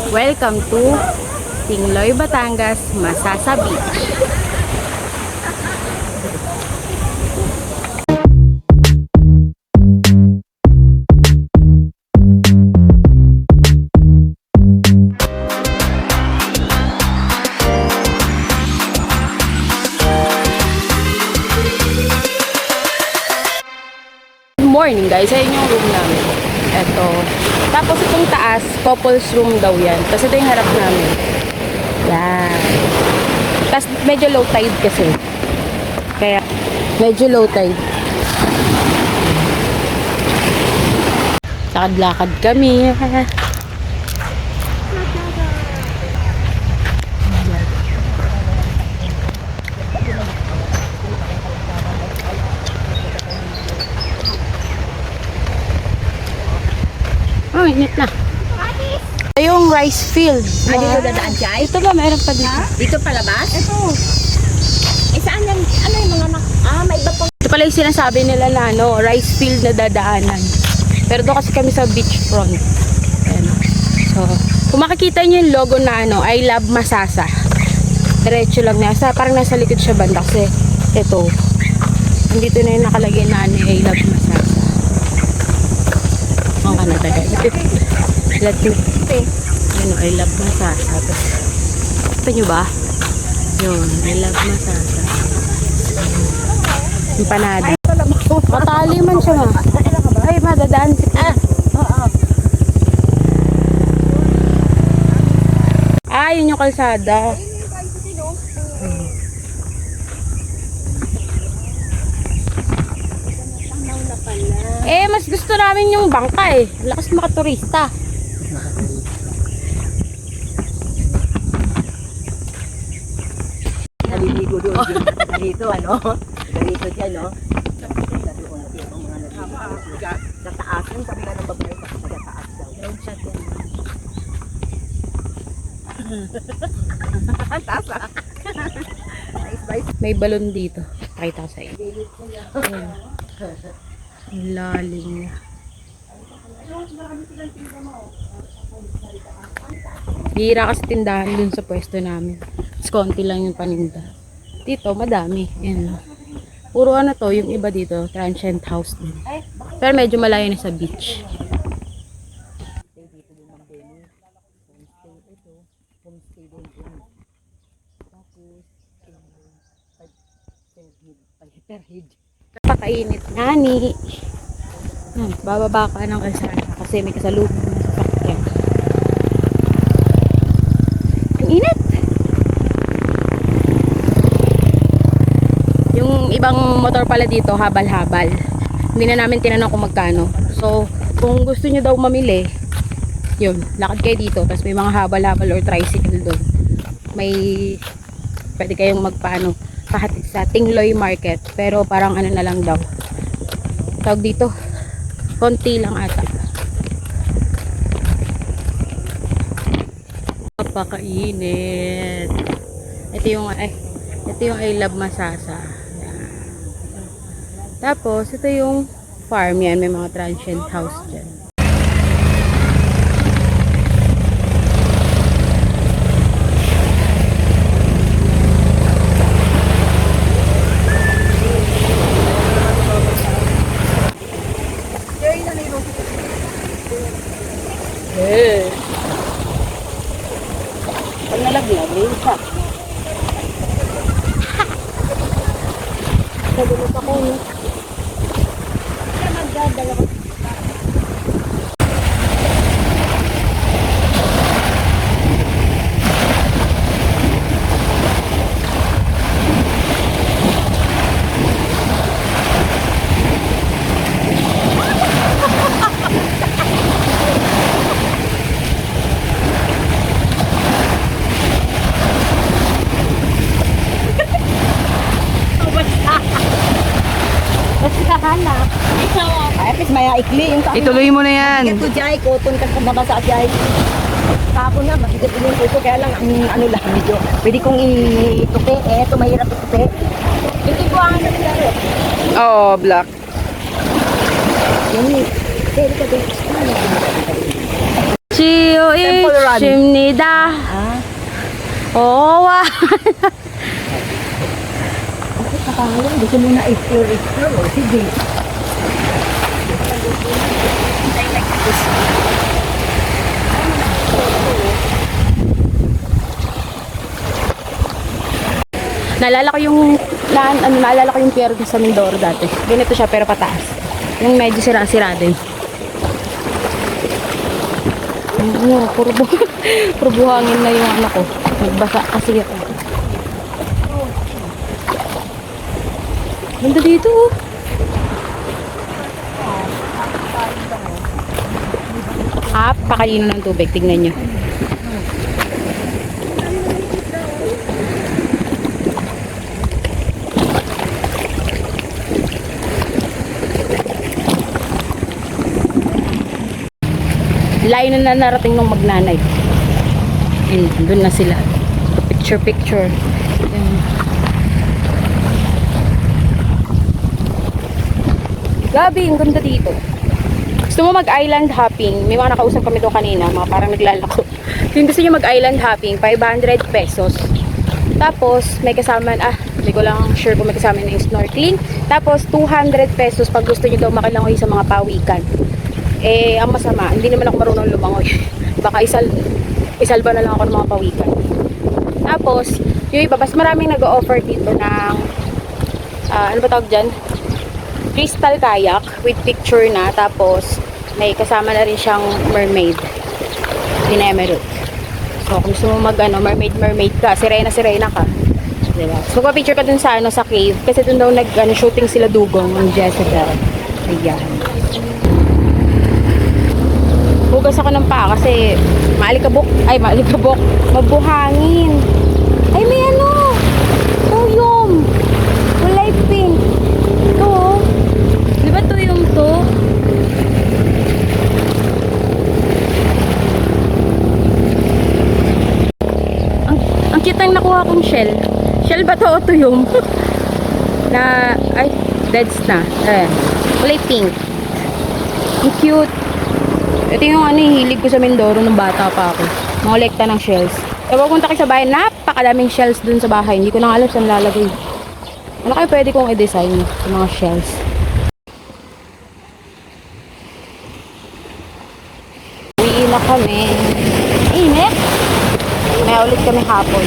Welcome to Tingloy, Batangas, Masasa Beach. Good morning guys, ayun yung room namin. Ito. Tapos itong taas, couples room daw yan. Tapos ito yung harap namin. Yan. Tapos medyo low tide kasi. Kaya medyo low tide. Lakad-lakad kami. Oh, init na. Yung rice field. Ah, dito dadaan siya? Ito ba? Meron pa dito. Dito palabas? Ito. Eh saan yan? Ano yung mga anak? May iba pang... Ito pala yung sinasabi nila na rice field na dadaanan. Pero doon kasi kami sa beachfront. Ayan. So, kung makikita nyo yung logo na I love Masasa. Diretso lang na. Parang nasa likod siya banda kasi ito. Nandito na yung nakalagay na I love Masasa. Ang kanata guys. Let's see. I love Masasa. Ito nyo ba? Yun, I love Masasa. Empanada. Matali man siya ma. Ay, madadaan si yun yung kalsada. Mas gusto namin yung bangka lakas mga turista. Naliligo doon. Dito, Dito siya, Sa taas, yung sabi nga ng babae sa taas daw. Road shot yan. Ang taas May balon dito. Pakita ko sa inyo. Ang lalim niya. Bihira kasi tindahan dun sa pwesto namin. Mas konti lang yung paninda. Dito, madami. Yan. Puro to, yung iba dito, transient house din. Pero medyo malayo na sa beach. Napakainit nani. Bababa ka ng kalsada kasi may kasalubong na sasakyan. Ang init. Yung ibang motor pala dito habal-habal. Hindi na namin tinanong kung magkano. So, kung gusto nyo daw mamili, yun, lakad kayo dito. Tapos may mga habal-habal or tricycle doon. May pwede kayong magpaano kahatid sa Tingloy Market. Pero parang na lang daw. Tawag dito. Konti lang ata. Napakainit. Ito yung I love Masasa. Yan. Tapos ito yung farm yan. May mga transient house dyan. Pag nalaglag, yung isa. Nagulot ako, no? Kaya magdadala ko. Ay, at least maya ikli yung Ituloy mo na yan. ito jay, kuton ka sa nabasa at jay. Kako na, mabigat din yung kuto, kaya lang ang lang, medyo pwede kong itupi, ito mahirap itupi. Hindi ko ang nangyari. Oo, black. Yan, pwede ka din. Temple Run. Shimnida. Oo, wa. Nakakaya, gusto mo na explore. Oh, sige. Naalala ko yung pier sa Mindoro dati. Ganito siya pero pataas. Yung medyo sira-sira din. Ano, puro buhangin na yung ano ko. Nagbasa kasi ito. Ganda dito oh. Pakalino ng tubig. Tignan nyo. Layo na narating ng magnanay. And doon na sila. Picture. Ayan. Gabi, ang ganda dito. Gusto mo mag-island hopping? May mga nakausap kami doon kanina, mga parang naglalako. Kung gusto nyo mag-island hopping, 500 pesos. Tapos, may kasama, hindi ko lang sure kung may kasama na yung snorkeling. Tapos, 200 pesos pag gusto nyo daw makilangoy sa mga pawikan. Eh, ang masama, hindi naman ako marunong lumangoy. Baka isalba na lang ako ng mga pawikan. Tapos, yung iba, mas maraming nag-o-offer dito ng, ano ba tawag dyan? Crystal kayak with picture na. Tapos, may kasama na rin siyang mermaid. Dinemerut. So, kung gusto mo mermaid ka, sirena ka. Diba? So, pa-picture ka dun sa, sa cave. Kasi dun daw shooting sila dugong ng Jezebel. Ayan. Hugas ako ng paa kasi maalikabok, mabuhangin. Ay, may tuyong. Kulay pink. Ito, oh. Di ba tuyong to? Ang cute ang nakuha kong shell. Shell ba to o tuyong? Deads na. Kulay pink. Ang cute. Ito yung hilig ko sa Mindoro nung bata pa ako. Mangolekta ng shells. E pupunta kayo sa bahay, napakadaming shells dun sa bahay. Hindi ko na alam saan lalagay. Ano kayo pwede kong i-design sa mga shells? Uwi na kami. Init! May ulit kami hapon.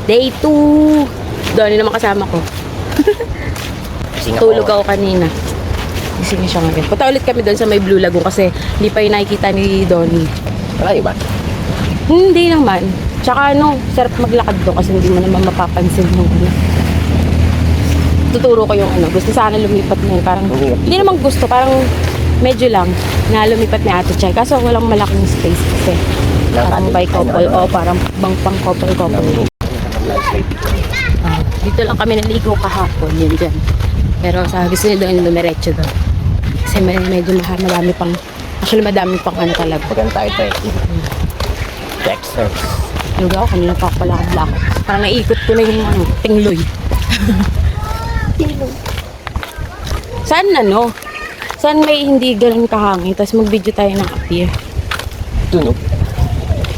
Day 2. Doon naman kasama ko. Tulog ako kanina. Gising siya ngayon. Punta ulit kami doon sa may Blue Lagoon kasi hindi pa yung nakikita ni Donnie. Malayo ba? Hindi naman. Tsaka sarap maglakad doon kasi hindi mo naman mapapansin yung Tuturo ko yung Gusto sana lumipat na yun. Parang, hindi naman gusto. Parang medyo lang na lumipat ni Ate Chay. Kaso walang malaking space kasi. Parang by couple. O parang pang couple. Dito lang kami naligo kahapon. Yun dyan. Pero gusto niya doon dumiretso doon. Kasi medyo madami pang talaga. Pagkan tayo. Dexter. Yung ako, kanina pa ako palakad-lakad. Parang naikot ko na yung tingloy. Saan may hindi ganun kahangin, tapos mag-video tayo ng appear. Ito, no?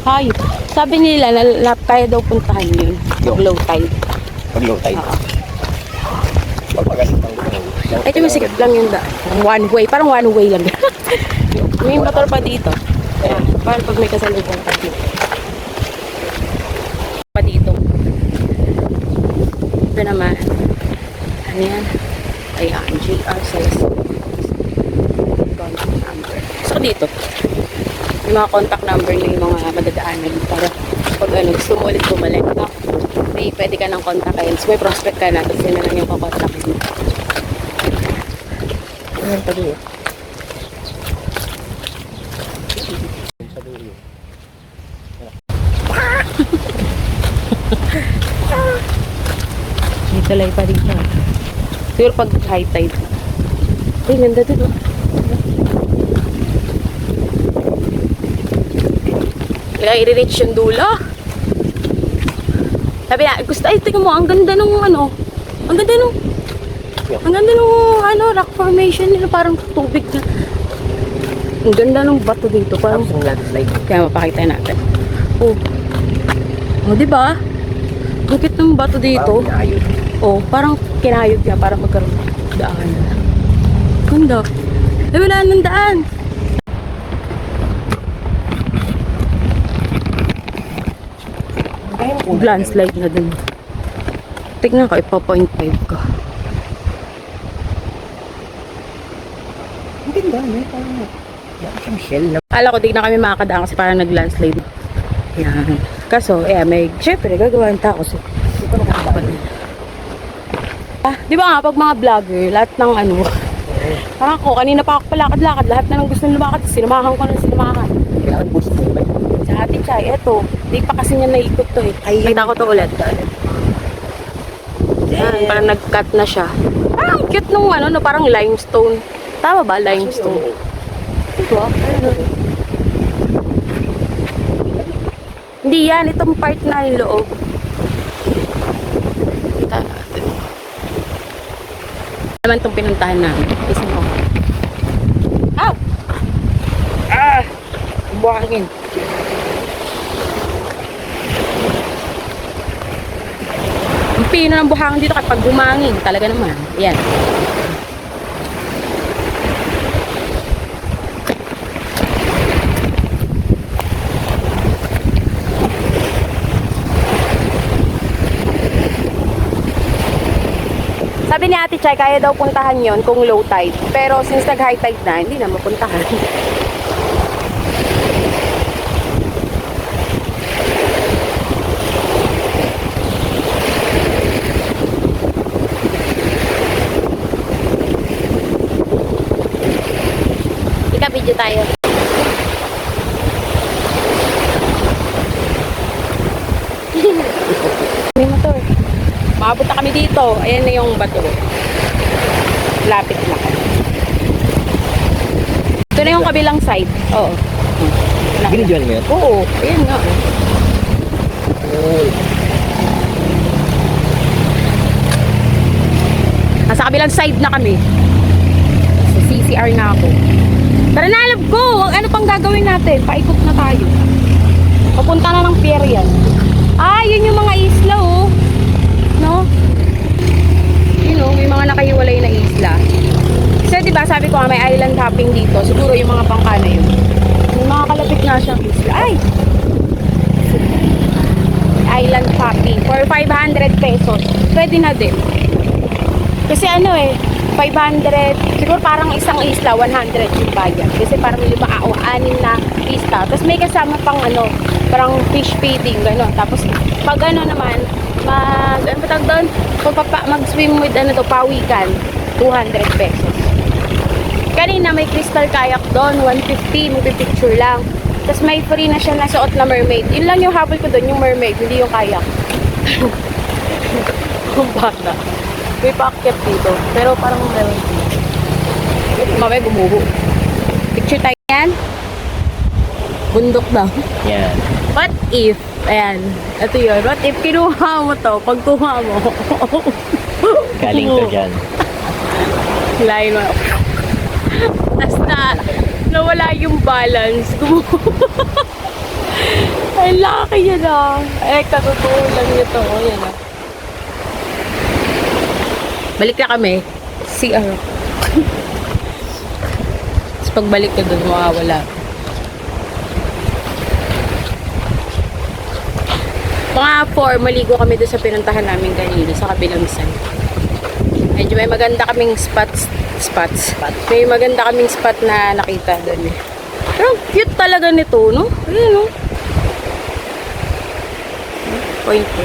Hayop. Sabi nila, kaya daw puntahan yun. Low tide. Pag low tide. Pag magaling pang Ito masikip lang yun one way. Parang one way lang. May motor pa dito. Parang pag may kasalubong pa dito. Ito naman. Ano yan? Ayan. GR sales. Contact number. So dito. Yung mga contact number niyo yung mga madadaanan para pag gusto mo ulit bumalik. May pwede ka ng contact. So may prospect ka na. Tapos yun na lang yung kakontakin mo. Ayan pa doon. May tulay pa dito. Siguro pag high tide. Ay, ganda dito. Kaya i-reach yung dulo. Sabi na, tingnan mo, ang ganda nung rock formation nila, parang tubig na. Ang ganda ng bato dito. Parang, Tapos yung landslide. kaya mapakita natin. Oh. Oh, di ba? Ang cute ng bato dito. Parang ayun. Oh, parang kinayod niya para magkaroon ng daan. Ganda. Eh, wala nang daan. Landslide na din. Tignan ko, ipa 0.5 ka. Ang ganda, may parang siyang shell na. Kala ko, di na kami makakadaan kasi parang nag-landslide. Yan. Kaso, may, syempre, gagawa ng tao kasi. Di ba nga, pag mga vlogger, lahat ng ano, parang ako, kanina pa ako palakad-lakad, lahat na ng gusto lumakad, sinamahan ko na sinamahan. Kailangan boost mo ba? Sa Ate Chay, eto, di pa kasi niya naikot to eh. Kita ko to ulit. Yan, parang nag-cut na siya. Parang cute nung ano, no, parang limestone. Tama ba, limestone? Ito ah, hindi yan, itong part na yung loob. Kita natin. Naman itong pinuntahan namin. Isang ko. Ow! Ah! Buhangin. Ang pino ng buhangin dito kapag bumangin. Talaga naman. Yan. Sabi ni Ate Chay, kaya daw puntahan yon kung low tide. Pero since nag-high tide na, hindi na mapuntahan. Ika-video tayo. May motor. Maabot na kami dito. Ayan na yung bato. Lapit na. Ito na yung kabilang side. Oo. Binidyoan mo yun? Oo. Ayan nga. Oh. Nasa kabilang side na kami. Sa CCR na ako. Tara na, love ko! Ano pang gagawin natin? Paikot na tayo. Papunta na ng pier yan. Ah, yun yung mga isla, oh. No? You know, may mga nakahiwalay na isla. Kasi diba, sabi ko nga may island hopping dito. Siguro yung mga bangka na yun. May mga kalapit nga siyang isla. Ay! Island hopping for 500 pesos. Pwede na din. Kasi ano 500, siguro parang isang isla, 100 yung bayad. Kasi parang 5 o 6 na isla. Tapos may kasama pang ano, parang fish feeding, gano'n. Tapos pag ano naman, mag-swim with ano to, pawikan, 200 pesos. Kanina may crystal kayak doon, 150, magpipicture lang. Tapos may free na siya nasuot na mermaid. Yun lang yung habol ko doon, yung mermaid, hindi yung kayak. Kung bata. May paakyat dito. Pero parang meron. Mamaya gumuho. Picture tayo yan. Bundok daw. Yan. What if, ayan, ito yun. What if kinuha mo to, pagkuha mo. Galing to dyan. Lain mo. Tapos nawala yung balance. Ay, laki yan ah. Katotoo lang nito. Ayan ah. Balik na kami. CR. Tapos pagbalik ka doon, mawawala. Mga 4, maligo kami doon sa pinuntahan namin kanina sa kabilang side. Medyo may maganda kaming spots. May maganda kaming spot na nakita doon eh. Pero cute talaga nito, no? Ayan, no? Point ko.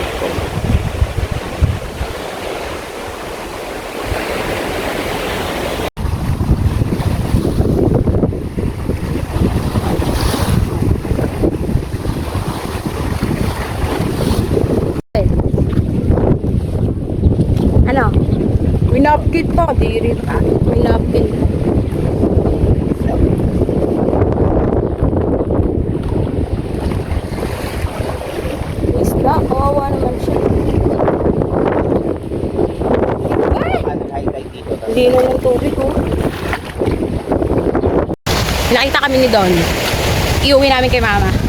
Ano? May napkin pa. Diri pa. May napkin. Isda. Kawawa naman siya. Ay! Ano high tide dito? Hindi na ng tubig, oh. Nakita kami ni Don. Iuwi namin kay mama.